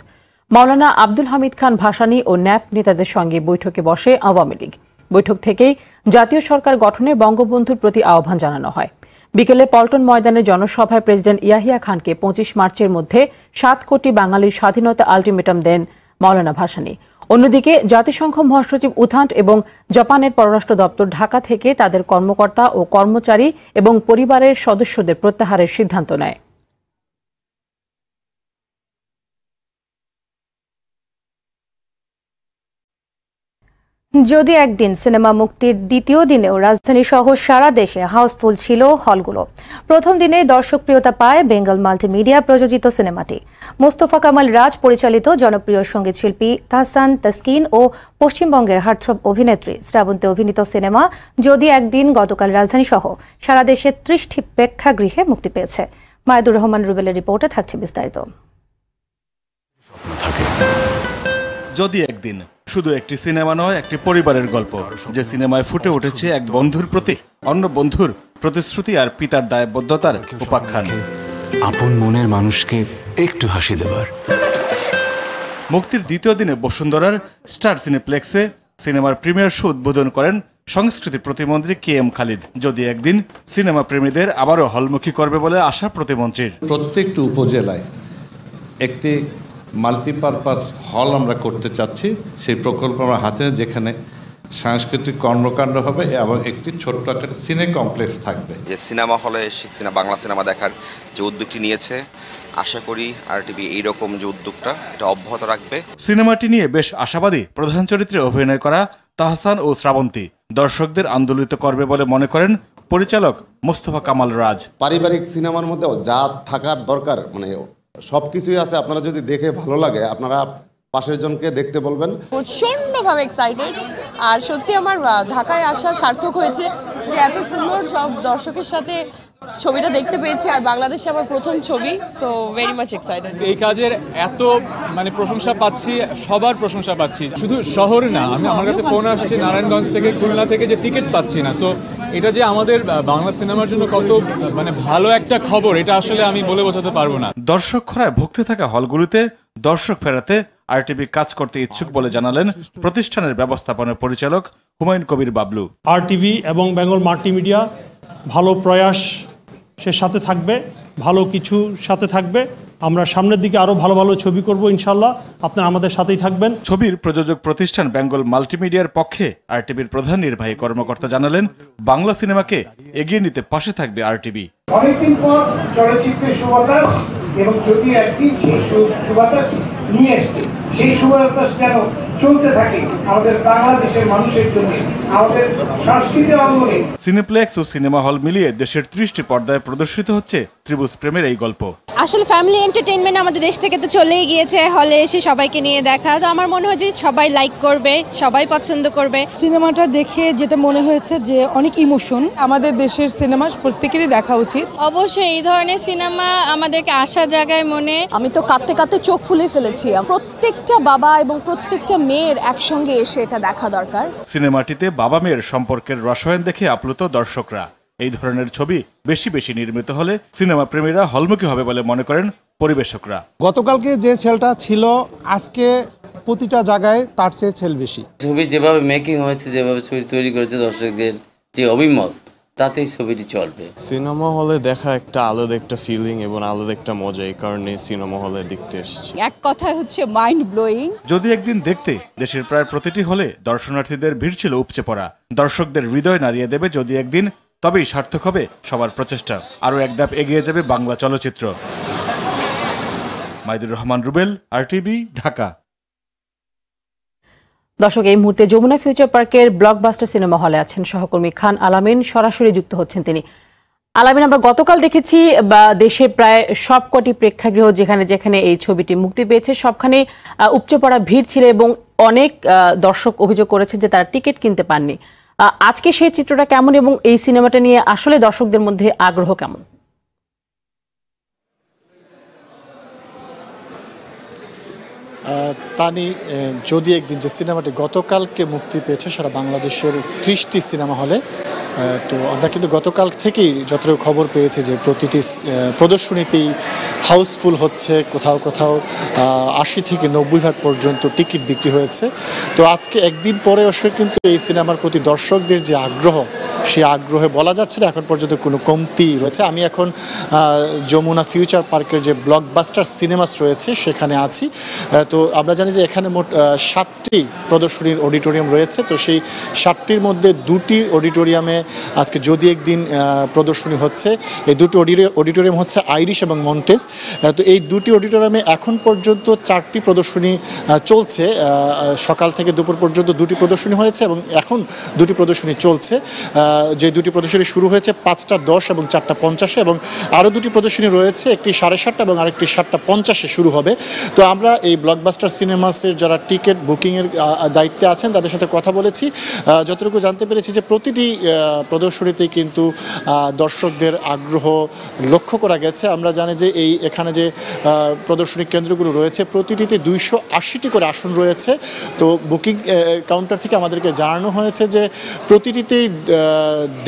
মাওলানা আব্দুল হামিদ খান ভাসানী ও ন্যাপ নেতাদের সঙ্গে বৈঠকে বসে আওয়ামী লীগ। বৈঠক থেকেই জাতীয় সরকার গঠনে বঙ্গবন্ধুর প্রতি আহ্বান জানানো হয়। বিকেলে পল্টন ময়দানে জনসভায় প্রেসিডেন্ট ইয়াহিয়া খানকে 25 মার্চের মধ্যে 7 কোটি বাঙালির স্বাধীনতা আলটিমেটাম দেন মাওলানা ভাসানী। অন্যদিকে জাতিসংঘ মহাসচিব উথান্ট এবং জাপানের পররাষ্ট্র দপ্তর ঢাকা থেকে তাদের কর্মকর্তা ও কর্মচারী এবং পরিবারের সদস্যদের প্রত্যাহারের সিদ্ধান্ত নেয়। যদি একদিন সিনেমা মুক্তির দ্বিতীয় দিনেও রাজধানী সহ সারা দেশে হাউসফুল ছিল হলগুলো। প্রথম দিনেই দর্শকপ্রিয়তা পায় বেঙ্গল মাল্টিমিডিয়া প্রযোজিত সিনেমাটি। মোস্তফা কামাল রাজ পরিচালিত জনপ্রিয় সঙ্গীত শিল্পী তাহসান তাসকিন ও পশ্চিমবঙ্গের হার্টথ্রব অভিনেত্রী শ্রাবন্তী অভিনীত সিনেমা যদি একদিন গতকাল রাজধানী সহ সারা দেশে 30টি প্রেক্ষাগৃহে মুক্তি পেয়েছে। মায়াদুর রহমান রুবেলের রিপোর্টে থাকছে বিস্তারিত। যদি একদিন শুধু একটি সিনেমা নয়, একটি পরিবারের গল্প, যে সিনেমায় ফুটে উঠেছে এক বন্ধুর প্রতি অন্য বন্ধুর প্রতিশ্রুতি আর পিতার দায়বদ্ধতার উপাখ্যান। আপন মনের মানুষকে একটু হাসি দেবার। মুক্তির দ্বিতীয় দিনে বসুন্ধরার স্টার সিনেপ্লেক্সে সিনেমার প্রিমিয়ার শো উদ্বোধন করেন সংস্কৃতি প্রতিমন্ত্রী KM খালিদ। যদি একদিন সিনেমা প্রেমীদের আবারও হলমুখী করবে বলে আশা প্রতিমন্ত্রীর। প্রত্যেকটি উপজেলায় একটি মাল্টিপারপাস হল আমরা করতে চাচ্ছি। সেই প্রকল্প আমরা হাতে, যেখানে সাংস্কৃতিক কর্মকাণ্ড হবে এবং একটি ছোট্ট একটা সিনে কমপ্লেক্স থাকবে। যে সিনেমা হলে বাংলা সিনেমা দেখার যে উদ্যোগটি নিয়েছে, আশা করি RTV এইরকম যে উদ্যোগটা এটা অব্যাহত রাখবে। সিনেমাটি নিয়ে বেশ আশাবাদী প্রধান চরিত্রে অভিনয় করা তাহসান ও শ্রাবন্তী। দর্শকদের আন্দোলিত করবে বলে মনে করেন পরিচালক মোস্তফা কামাল রাজ। পারিবারিক সিনেমার মধ্যে যা থাকার দরকার, মানে সবকিছুই আছে। আপনারা যদি দেখে ভালো লাগে, আপনারা পাশের জনকে দেখতে বলবেন। প্রচন্ডভাবে এক্সাইটেড, আর সত্যি আমার ঢাকায় আসা সার্থক হয়েছে যে এত সুন্দর সব দর্শকের সাথে ছবিটা দেখতে পেয়েছি, আর বাংলাদেশে আমার প্রথম ছবি, সো ভেরি মাচ এক্সাইটেড। এই কাজের এত প্রশংসা পাচ্ছি, সবার প্রশংসা পাচ্ছি, শুধু শহর না, আমার কাছে ফোন আসছে নারায়ণগঞ্জ থেকে, খুলনা থেকে, যে টিকিট পাচ্ছি না। সো এটা যে আমাদের বাংলা সিনেমার জন্য কত ভালো একটা খবর, এটা আসলে আমি বলে বোঝাতে পারবো না। দর্শক খরায় ভুগতে থাকা হলগুলিতে দর্শক ফেরাতে RTV কাজ করতে ইচ্ছুক বলে জানালেন প্রতিষ্ঠানের ব্যবস্থাপনা পরিচালক হুমায়ুন কবির বাবলু। RTV এবং বেঙ্গল মাল্টিমিডিয়া ভালো প্রয়াস সে সাথে থাকবে, ভালো কিছু সাথে থাকবে। আমরা সামনের দিকে আরো ভালো ভালো ছবি করব ইনশাআল্লাহ, আপনারা আমাদের সাথেই থাকবেন। ছবির প্রযোজক প্রতিষ্ঠান বেঙ্গল মাল্টিমিডিয়ার পক্ষে RTVর প্রধান নির্বাহী কর্মকর্তা জানালেন বাংলা সিনেমাকে এগিয়ে নিতে পাশে থাকবে RTV। অনেকদিন পর চলচ্চিত্রের সুবাতাস, এবং যদি একদিন সেই সুবাতাস নিয়ে এসছে, সেই সুবাতাস যেন চলতে থাকে আমাদের বাংলাদেশের মানুষের জন্য, আমাদের সাংস্কৃতিক অঙ্গনে। সিনেপ্লেক্স ও সিনেমা হল মিলিয়ে দেশের 30টি পর্দায় প্রদর্শিত হচ্ছে ত্রিভুজ প্রেমের এই গল্প। আসলে ফ্যামিলি এন্টারটেইনমেন্ট আমাদের দেশ থেকে তো চলেই গিয়েছে, হলে এসে সবাইকে নিয়ে দেখা, তো আমার মনে হয় যে সবাই লাইক করবে, সবাই পছন্দ করবে। সিনেমাটা দেখে যেটা মনে হয়েছে যে অনেক ইমোশন, আমাদের দেশের সিনেমা প্রত্যেকেরই দেখা উচিত। অবশ্যই এই ধরনের সিনেমা আমাদেরকে আশা জায়গায় মনে। আমি তো কাঁদতে কাঁদতে চোখ ফুলে ফেলেছি। প্রত্যেকটা বাবা এবং প্রত্যেকটা মেয়ের একসঙ্গে এসে এটা দেখা দরকার। সিনেমাটিতে বাবা মেয়ের সম্পর্কের রসায়ন দেখে আপ্লুত দর্শকরা। এই ধরনের ছবি বেশি বেশি নির্মিত হলে সিনেমা প্রেমীরা হলমুখী হবে বলে মনে করেন পরিবেশকরা। গতকালকে যে ছেলটা ছিল, আজকে প্রতিটা জায়গায় তার চেয়ে ছেল বেশি। ছবি যেভাবে মেকিং হয়েছে, যেভাবে ছবি তৈরি করেছে, দর্শকদের যে অভিমত, তাতেই ছবিটি চলবে। সিনেমা হলে দেখা একটা আলাদা একটা ফিলিং এবং আলাদা একটা মজা, এই কারণে সিনেমা হলে দেখতে এসেছি। এক কথায় হচ্ছে মাইন্ড ব্লোয়িং। যদি একদিন দেখতে দেশের প্রায় প্রতিটি হলে দর্শনার্থীদের ভিড় ছিল উপচে পড়া। দর্শকদের হৃদয় নাড়িয়ে দেবে যদি একদিন, তবেই সার্থক হবে সবার প্রচেষ্টা। আরও এক ধাপ এগিয়ে যাবে বাংলা চলচ্চিত্র। মাইদুর রহমান রুবেল, RTV, ঢাকা। দর্শক, এই মুহূর্তে যমুনা ফিউচার পার্কের ব্লকবাস্টার সিনেমা হলে আছেন সহকর্মী খান আলামিন, সরাসরি যুক্ত হচ্ছেন তিনি। আলামিন, আমরা গতকাল দেখেছি দেশে প্রায় সবকটি প্রেক্ষাগৃহ যেখানে যেখানে এই ছবিটি মুক্তি পেয়েছে, সবখানে উপচে পড়া ভিড় ছিল এবং অনেক দর্শক অভিযোগ করেছে যে তারা টিকিট কিনতে পাননি। আজকে সেই চিত্রটা কেমন এবং এই সিনেমাটা নিয়ে আসলে দর্শকদের মধ্যে আগ্রহ কেমন? তানি, যদি একদিন যে সিনেমাটি গতকালকে মুক্তি পেয়েছে সারা বাংলাদেশের 30টি সিনেমা হলে, তো আমরা কিন্তু গতকাল থেকেই যতটুকু খবর পেয়েছি যে প্রতিটি প্রদর্শনীতেই হাউসফুল হচ্ছে, কোথাও কোথাও 80 থেকে 90% পর্যন্ত টিকিট বিক্রি হয়েছে। তো আজকে একদিন পরে অবশ্যই কিন্তু এই সিনেমার প্রতি দর্শকদের যে আগ্রহ, সেই আগ্রহে বলা যাচ্ছে না এখন পর্যন্ত কোনো কমতি রয়েছে। আমি এখন যমুনা ফিউচার পার্কের যে ব্লকবাস্টার সিনেমাস রয়েছে সেখানে আছি। তো আমরা জানি যে এখানে মোট 7টি প্রদর্শনীর অডিটোরিয়াম রয়েছে। তো সেই 7টির মধ্যে 2টি অডিটোরিয়ামে আজকে যদি একদিন প্রদর্শনী হচ্ছে। এই দুটি অডিটোরিয়াম হচ্ছে আইরিশ এবং মন্টেজ। তো এই দুটি অডিটোরিয়ামে এখন পর্যন্ত 4টি প্রদর্শনী চলছে। সকাল থেকে দুপুর পর্যন্ত 2টি প্রদর্শনী হয়েছে এবং এখন 2টি প্রদর্শনী চলছে। যে দুটি প্রদর্শনী শুরু হয়েছে 5টা 10 এবং 4টা 50 এবং আরও দুটি প্রদর্শনী রয়েছে, একটি 7:30 এবং আরেকটি 7টা 50 শুরু হবে। তো আমরা এই ব্লকবাস্টার সিনেমাসের যারা টিকিট বুকিংয়ের দায়িত্বে আছেন তাদের সাথে কথা বলেছি, যতটুকু জানতে পেরেছি যে প্রতিটি প্রদর্শনীতেই কিন্তু দর্শকদের আগ্রহ লক্ষ্য করা গেছে। আমরা জানি যে এখানে যে প্রদর্শনী কেন্দ্রগুলো রয়েছে প্রতিটিতে 280টি করে আসন রয়েছে। তো বুকিং কাউন্টার থেকে আমাদেরকে জানানো হয়েছে যে প্রতিটিতেই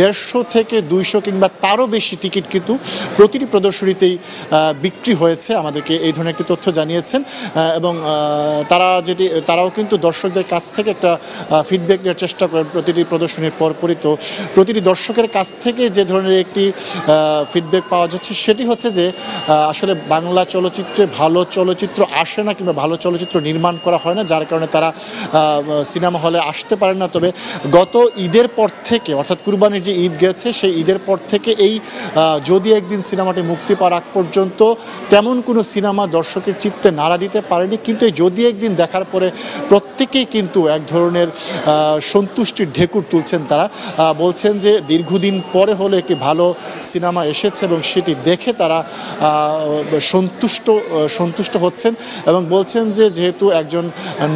150 থেকে 200 কিংবা তারও বেশি টিকিট কিন্তু প্রতিটি প্রদর্শনীতেই বিক্রি হয়েছে। আমাদেরকে এই ধরনের একটি তথ্য জানিয়েছেন এবং তারাও কিন্তু দর্শকদের কাছ থেকে একটা ফিডব্যাক নেওয়ার চেষ্টা করেন প্রতিটি প্রদর্শনীর পরপরই। তো প্রতিটি দর্শকের কাছ থেকে যে ধরনের একটি ফিডব্যাক পাওয়া যাচ্ছে সেটি হচ্ছে যে আসলে বাংলা চলচ্চিত্রে ভালো চলচ্চিত্র আসে না কিংবা ভালো চলচ্চিত্র নির্মাণ করা হয় না, যার কারণে তারা সিনেমা হলে আসতে পারেন না। তবে গত ঈদের পর থেকে অর্থাৎ কুরবানির যে ঈদ গেছে সেই ঈদের পর থেকে এই যদি একদিন সিনেমাটি মুক্তি পাওয়ার আগ পর্যন্ত তেমন কোনো সিনেমা দর্শকের চিত্তে নাড়া দিতে পারেনি, কিন্তু এই যদি একদিন দেখার পরে প্রত্যেকেই কিন্তু এক ধরনের সন্তুষ্টির ঢেকুর তুলছেন। তারা বলছেন যে দীর্ঘদিন পরে হলে একটি ভালো সিনেমা এসেছে এবং সেটি দেখে তারা সন্তুষ্ট হচ্ছেন এবং বলছেন যে যেহেতু একজন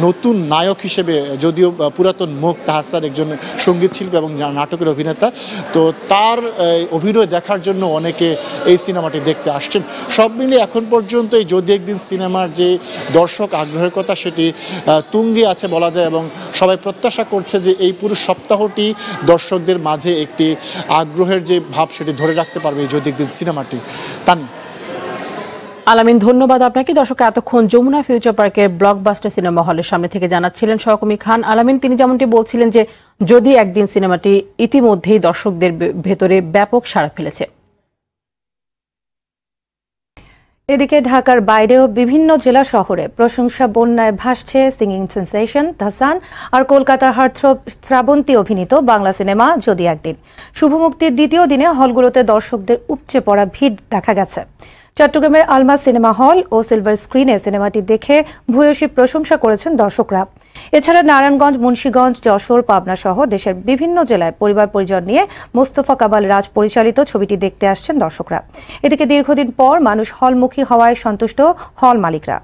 নতুন নায়ক হিসেবে, যদিও পুরাতন মুখ তাহসান একজন সঙ্গীত শিল্পী এবং নাটকের অভিনেতা, তো তার অভিনয় দেখার জন্য অনেকে এই সিনেমাটি দেখতে আসছেন। সব মিলিয়ে এখন পর্যন্ত এই যদি একদিন সিনেমার যে দর্শক আগ্রহের কথা সেটি তুঙ্গে আছে বলা যায় এবং সবাই প্রত্যাশা করছে যে এই পুরো সপ্তাহটি দর্শকদের মাঝে একটি আগ্রহের যে ভাব সেটি ধরে রাখতে পারবে এই যদি একদিন সিনেমাটি। তানি আলামিন, ধন্যবাদ আপনাকে। দর্শক, এতক্ষণ যমুনা ফিউচার পার্কের ব্লকবাস্টার সিনেমা হলের সামনে থেকে জানাচ্ছিলেন সহকর্মী খান আলামিন। তিনি যেমনটি বলছিলেন যে যদি একদিন সিনেমাটি ইতিমধ্যেই দর্শকদের ভেতরে ব্যাপক সাড়া ফেলেছে। এদিকে ঢাকার বাইরেও বিভিন্ন জেলা শহরে প্রশংসা বন্যায় ভাসছে সিঙ্গিং সেন্সেশন তাহসান আর কলকাতার হার্টথ্রব শ্রাবন্তী অভিনীত বাংলা সিনেমা যদি একদিন। শুভ মুক্তির দ্বিতীয় দিনে হলগুলোতে দর্শকদের উপচে পড়া ভিড় দেখা গেছে। চট্টগ্রামের আলমাস সিনেমা হল ও সিলভার স্ক্রিনে সিনেমাটি দেখে ভূয়সী প্রশংসা করেছেন দর্শকরা। এছাড়া নারায়ণগঞ্জ, মুন্সিগঞ্জ, যশোর, পাবনা সহ দেশের বিভিন্ন জেলায় পরিবার পরিজন নিয়ে মোস্তফা কামাল রাজ পরিচালিত ছবিটি দেখতে আসছেন দর্শকরা। এদিকে দীর্ঘদিন পর মানুষ হলমুখী হওয়ায় সন্তুষ্ট হল মালিকরা।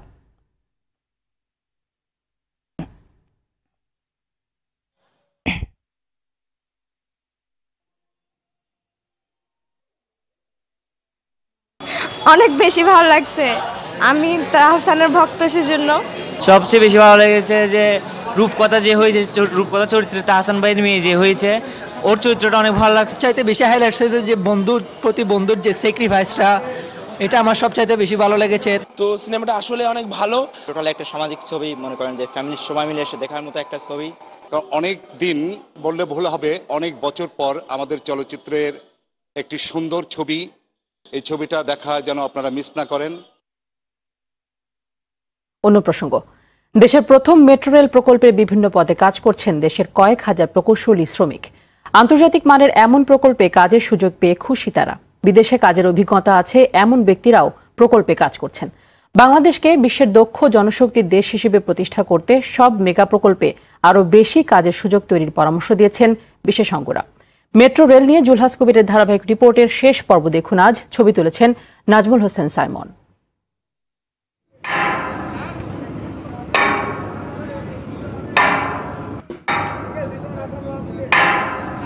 অনেক বেশি ভালো লাগছে। আমি তাহসানের ভক্ত, সেজন্য সবচেয়ে বেশি ভালো লেগেছে যে রূপকথা যে হয়েছে, রূপকথা চরিত্রে তাহসান ভাইয়ের মেয়ে যে হয়েছে, ওর চরিত্রটা অনেক ভালো লাগছে। চাইতে বেশি হাইলাইট হয়েছে যে বন্ধুর প্রতি বন্ধুর যে স্যাক্রিফাইসটা, এটা আমার সবচাইতে বেশি ভালো লেগেছে। তো সিনেমাটা আসলে অনেক ভালো। টোটাল একটা সামাজিক ছবি, মনে করেন যে ফ্যামিলির সবাই মিলে এসে দেখার মতো একটা ছবি। অনেক দিন বললে ভুল হবে, অনেক বছর পর আমাদের চলচ্চিত্রের একটি সুন্দর ছবি, এই ছবিটা দেখা যেন আপনারা মিস না করেন। অন্য প্রসঙ্গ, দেশের প্রথম মেট্রো রেল প্রকল্পের বিভিন্ন পদে কাজ করছেন দেশের কয়েক হাজার প্রকৌশলী শ্রমিক। আন্তর্জাতিক মানের এমন প্রকল্পে কাজের সুযোগ পেয়ে খুশি তারা। বিদেশে কাজের অভিজ্ঞতা আছে এমন ব্যক্তিরাও প্রকল্পে কাজ করছেন। বাংলাদেশকে বিশ্বের দক্ষ জনশক্তির দেশ হিসেবে প্রতিষ্ঠা করতে সব মেগা প্রকল্পে আরও বেশি কাজের সুযোগ তৈরির পরামর্শ দিয়েছেন বিশেষজ্ঞরা। মেট্রো রেল নিয়ে জুলহাস কবিরের ধারাবাহিক রিপোর্টের শেষ পর্ব দেখুন আজ। ছবি তুলেছেন নাজমুল হোসেন সাইমন।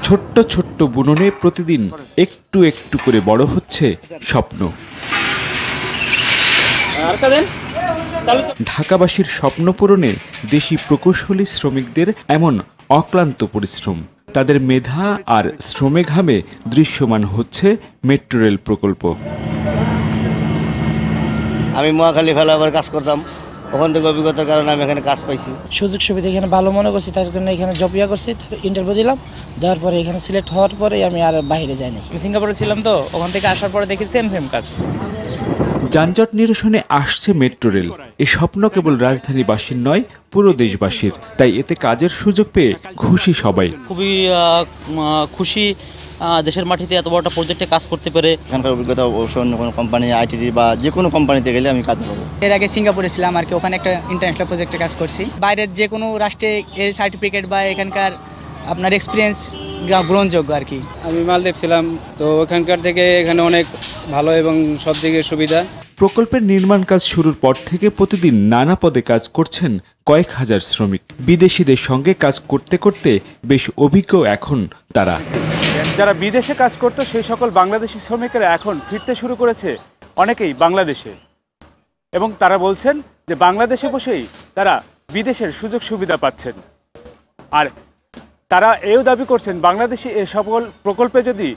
ছোট্ট ছোট্ট বুননে প্রতিদিন একটু একটু করে বড় হচ্ছে স্বপ্ন। ঢাকাবাসীর স্বপ্ন পূরণে দেশি প্রকৌশলী শ্রমিকদের এমন অক্লান্ত পরিশ্রম, তাদের মেধা আর শ্রমে ঘামে দৃশ্যমান হচ্ছে মেট্রো রেল প্রকল্প। আমি মহাখালী ফেলাবার কাজ করতাম, ওখান থেকে অভিজ্ঞতার কারণে আমি এখানে কাজ পাইছি। সুযোগ সুবিধা এখানে ভালো মনে করছি, তার জন্য এখানে জব করছি, ইন্টারভিউ দিলাম, দেওয়ার পরে এখানে সিলেক্ট হওয়ার পরে আমি আর বাইরে যাইনি। আমি সিঙ্গাপুরে ছিলাম, তো ওখান থেকে আসার পরে দেখি সেম কাজ। যানজট নিরসনে আসছে মেট্রো রেল। এই স্বপ্ন কেবল রাজধানীবাসীর নয়, পুরো দেশবাসীর। তাই এতে কাজের সুযোগ পেয়ে খুশি সবাই। খুবই খুশি দেশের মাটিতে এত বড় একটা প্রজেক্টে কাজ করতে পেরে। এখানকার অভিজ্ঞতা অবশ্য অন্য কোনো কোম্পানি, আইটিডি বা যে কোনো কোম্পানিতে গেলে আমি কাজ পাবো। এর আগে সিঙ্গাপুরে ছিলাম আর কি, ওখানে একটা ইন্টারন্যাশনাল প্রজেক্টে কাজ করছি। বাইরের যে কোনো রাষ্ট্রে এর সার্টিফিকেট বা এখানকার আপনার এক্সপিরিয়েন্স গ্রহণযোগ্য আর কি। আমি মালদ্বীপ ছিলাম, তো ওখানকার থেকে এখানে অনেক ভালো এবং সব দিকে সুবিধা। প্রকল্পের নির্মাণ কাজ শুরুর পর থেকে প্রতিদিন নানা পদে কাজ করছেন কয়েক হাজার শ্রমিক। বিদেশিদের সঙ্গে কাজ করতে করতে বেশ অভিজ্ঞ এখন তারা। যারা বিদেশে কাজ করত সেই সকল বাংলাদেশি শ্রমিকেরা এখন ফিরতে শুরু করেছে অনেকেই বাংলাদেশে, এবং তারা বলছেন যে বাংলাদেশে বসেই তারা বিদেশের সুযোগ সুবিধা পাচ্ছেন। আর তারা এও দাবি করছেন বাংলাদেশি এ সকল প্রকল্পে যদি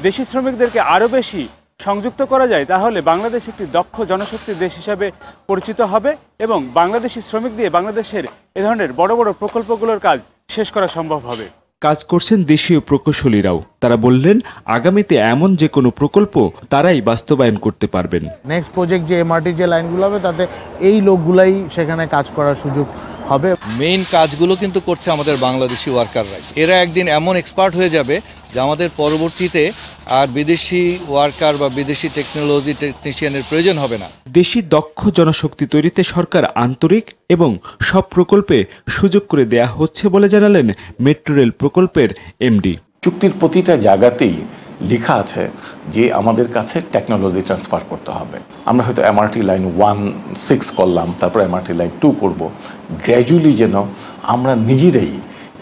দেশি শ্রমিকদেরকে আরও বেশি সংযুক্ত করা যায় তাহলে বাংলাদেশ একটি দক্ষ জনশক্তির দেশ হিসাবে পরিচিত হবে এবং বাংলাদেশি শ্রমিক দিয়ে বাংলাদেশের এ ধরনের বড় বড় প্রকল্পগুলোর কাজ শেষ করা সম্ভব হবে। কাজ করছেন দেশীয় প্রকৌশলীরাও। তারা বললেন আগামীতে এমন যে কোনো প্রকল্প তারাই বাস্তবায়ন করতে পারবেন। নেক্সট প্রজেক্ট যে এমআরটি যে লাইনগুলো হবে তাতে এই লোকগুলাই সেখানে কাজ করার সুযোগ হবে। মেইন কাজগুলো কিন্তু করছে আমাদের বাংলাদেশি ওয়ার্কাররাই। এরা একদিন এমন এক্সপার্ট হয়ে যাবে যে আমাদের পরবর্তীতে আর বিদেশি ওয়ার্কার বা বিদেশি টেকনোলজি টেকনিশিয়ানের প্রয়োজন হবে না। দেশি দক্ষ জনশক্তি তৈরিতে সরকার আন্তরিক এবং সব প্রকল্পে সুযোগ করে দেয়া হচ্ছে বলে জানালেন মেট্রো রেল প্রকল্পের এমডি। চুক্তির প্রতিটা জায়গাতেই লেখা আছে যে আমাদের কাছে টেকনোলজি ট্রান্সফার করতে হবে। আমরা হয়তো এমআরটি লাইন 1-6 করলাম, তারপর এমআরটি লাইন 2 করব। গ্র্যাজুয়ালি যেন আমরা নিজেরাই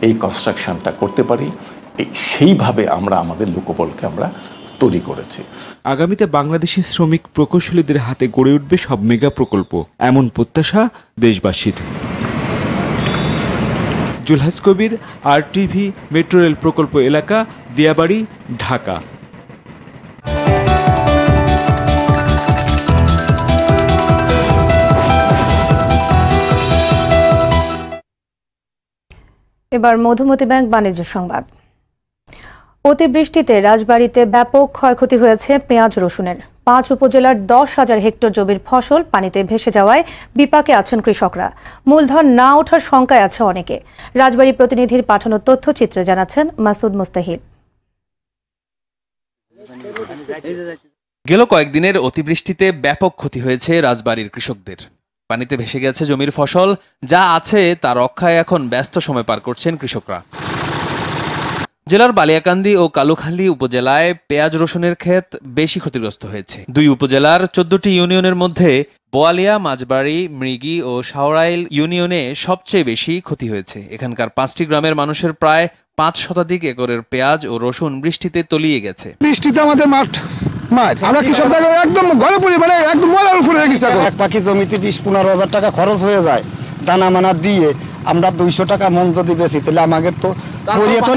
এই কনস্ট্রাকশনটা করতে পারি, সেইভাবে আমরা আমাদের লোকবলকে আমরা তৈরি করেছি। আগামীতে বাংলাদেশি শ্রমিক প্রকৌশলীদের হাতে গড়ে উঠবে সব মেগা প্রকল্প, এমন প্রত্যাশা দেশবাসীর। জুলহাস কবির, RTV, মেট্রো রেল প্রকল্প এলাকা, দিয়াবাড়ি, ঢাকা। এবার মধুমতি ব্যাংক বাণিজ্য সংবাদ। অতিবৃষ্টিতে রাজবাড়ীতে ব্যাপক ক্ষয়ক্ষতি হয়েছে পেঁয়াজ রসুনের। 5 উপজেলার 10,000 হেক্টর জমির ফসল পানিতে ভেসে যাওয়ায় বিপাকে আছেন কৃষকরা। মূলধন না ওঠার শঙ্কায় আছে অনেকে। রাজবাড়ী প্রতিনিধির পাঠানো তথ্যচিত্রে জানাচ্ছেন মাসুদ মুস্তাহিদ। গেল কয়েকদিনের অতিবৃষ্টিতে ব্যাপক ক্ষতি হয়েছে রাজবাড়ীর কৃষকদের। পানিতে ভেসে গেছে জমির ফসল, যা আছে তা রক্ষায় এখন ব্যস্ত সময় পার করছেন কৃষকরা। জেলার বালিয়াকান্দি ও কালুখালী উপজেলায় পেঁয়াজ রসুনের ক্ষেত বেশি ক্ষতিগ্রস্ত হয়েছে। 2 উপজেলার 14টি ইউনিয়নের মধ্যে বোয়ালিয়া, মাঝবাড়ি, মৃগী ও শাওরাইল ইউনিয়নে সবচেয়ে বেশি ক্ষতি হয়েছে। এখানকার 5টি গ্রামের মানুষের প্রায় 5 শতাধিক একরের পেঁয়াজ ও রসুন বৃষ্টিতে তলিয়ে গেছে। বৃষ্টিতে আমাদের মাঠ আমরা কৃষক একদম ঘরে পড়ি, মানে একদম মরার উপরে হয়ে গেছে। এক পাখি জমিতে 20-15 হাজার টাকা খরচ হয়ে যায় দানা মানা দিয়ে। আমরা 200 টাকা মন যদি বেশি তাহলে আমাদের তো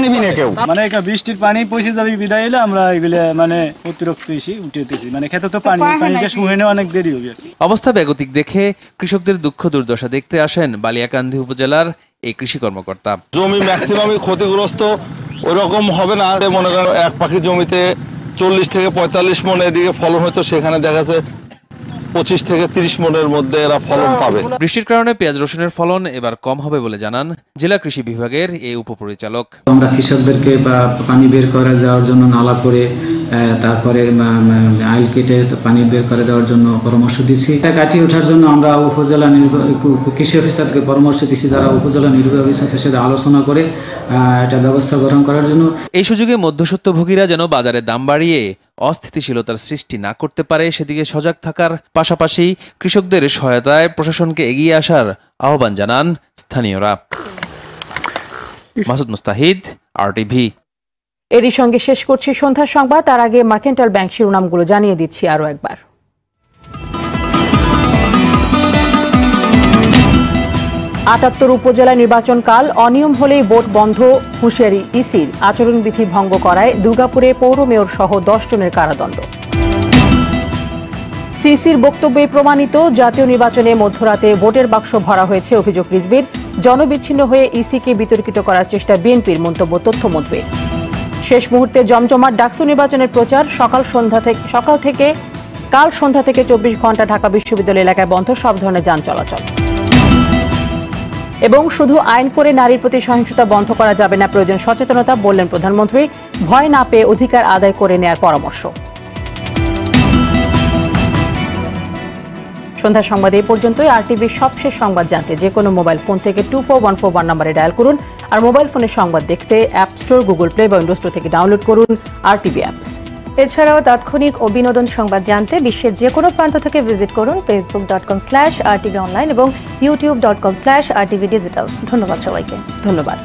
নিবি না কেউ। মানে বৃষ্টির পানি পয়সা যাবে বিদায় এলে আমরা এগুলো মানে অতিরিক্ত এসে উঠেতেছি, মানে খেতে তো পানিটা শুকানো অনেক দেরি হবে। অবস্থা বেগতিক দেখে কৃষকদের দুঃখ দুর্দশা দেখতে আসেন বালিয়াকান্দি উপজেলার এই কৃষি কর্মকর্তা। জমি ম্যাক্সিমামই ক্ষতিগ্রস্ত ওরকম হবে না। মনে করেন এক পাখি জমিতে 40 থেকে 45 মন এদিকে ফলন হয়তো, সেখানে দেখা যাচ্ছে 25 থেকে 30 মনের মধ্যে এরা ফলন পাবে। বৃষ্টির কারণে পেঁয়াজ রসুনের ফলন এবার কম হবে বলে জানান জেলা কৃষি বিভাগের এই উপপরিচালক। আমরা কৃষকদেরকে পানি বের করে দেওয়ার জন্য নালা করে, তারপরে আইল কেটে পানি বের করে দেওয়ার জন্য পরামর্শ দিচ্ছি। এটা কাটিয়ে ওঠার জন্য আমরা উপজেলা কৃষি অফিসারকে পরামর্শ দিচ্ছি, যারা উপজেলা নির্বাহী অফিসারের সাথে আলোচনা করে এটা ব্যবস্থা গ্রহণ করার জন্য। এই সুযোগে মধ্যস্বত্বভোগীরা যেন বাজারে দাম বাড়িয়ে অস্থিতিশীলতার সৃষ্টি না করতে পারে সেদিকে সজাগ থাকার পাশাপাশি কৃষকদের সহায়তায় প্রশাসনকে এগিয়ে আসার আহ্বান জানান স্থানীয়রা। মাসুদ মুস্তাহিদ, RTV। এরই সঙ্গে শেষ করছি সন্ধ্যার সংবাদ। তার আগে মার্কেন্টাইল ব্যাংক শিরোনামগুলো জানিয়ে দিচ্ছি আরও একবার। ৭৮ উপজেলা নির্বাচনকাল, অনিয়ম হলেই ভোট বন্ধ হুঁশিয়ারি ইসির। আচরণবিধি ভঙ্গ করায় দুর্গাপুরে পৌর মেয়র সহ 10 জনের কারাদণ্ড। সিসির বক্তব্যে প্রমাণিত, জাতীয় নির্বাচনে মধ্যরাতে ভোটের বাক্স ভরা হয়েছে অভিযোগ রিজভির। জনবিচ্ছিন্ন হয়ে ইসিকে বিতর্কিত করার চেষ্টা বিএনপির, মন্তব্য তথ্যমন্ত্রীর। শেষ মুহূর্তে জমজমাট ডাকসু নির্বাচনের প্রচার। কাল সন্ধ্যা থেকে 24 ঘন্টা ঢাকা বিশ্ববিদ্যালয় এলাকায় বন্ধ সব ধরনের যান চলাচল। এবং শুধু আইন করে নারীর প্রতি সহিংসতা বন্ধ করা যাবে না, প্রয়োজন সচেতনতা, বললেন প্রধানমন্ত্রী। ভয় না পেয়ে অধিকার আদায় করে নেয়ার পরামর্শ। সন্ধ্যার সংবাদে এই পর্যন্তই। আরটিভির সবশেষ সংবাদ জানতে যে কোনো মোবাইল ফোন থেকে 24141 নম্বরে ডায়াল করুন। আর মোবাইল ফোনের সংবাদ দেখতে অ্যাপ স্টোর, গুগল প্লে বা উইন্ডোজ স্টোর থেকে ডাউনলোড করুন আরটিভি অ্যাপস। এছাড়াও তাৎক্ষণিক ও বিনোদন সংবাদ জানতে বিশ্বের যে কোনো প্রান্ত থেকে ভিজিট করুন facebook.com/rtvonline এবং youtube.com/rtvdigitals। ধন্যবাদ সবাইকে। ধন্যবাদ।